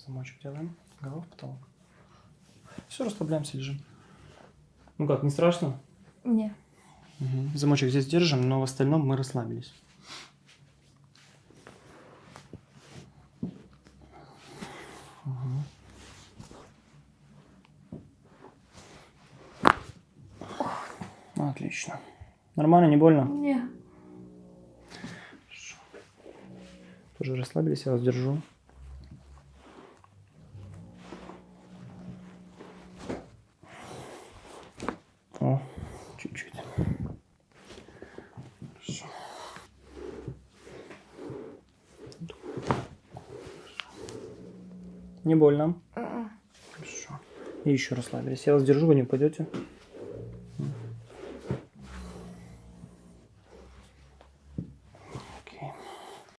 Замочек делаем. Голова в потолок. Все, расслабляемся, лежим. Ну как, не страшно? Не. Угу. Замочек здесь держим, но в остальном мы расслабились. Угу. Отлично. Нормально, не больно? Не. Хорошо. Тоже расслабились, я вас держу. О, чуть-чуть. Хорошо. Не больно? Хорошо. И еще расслабились. Я вас держу, вы не упадете.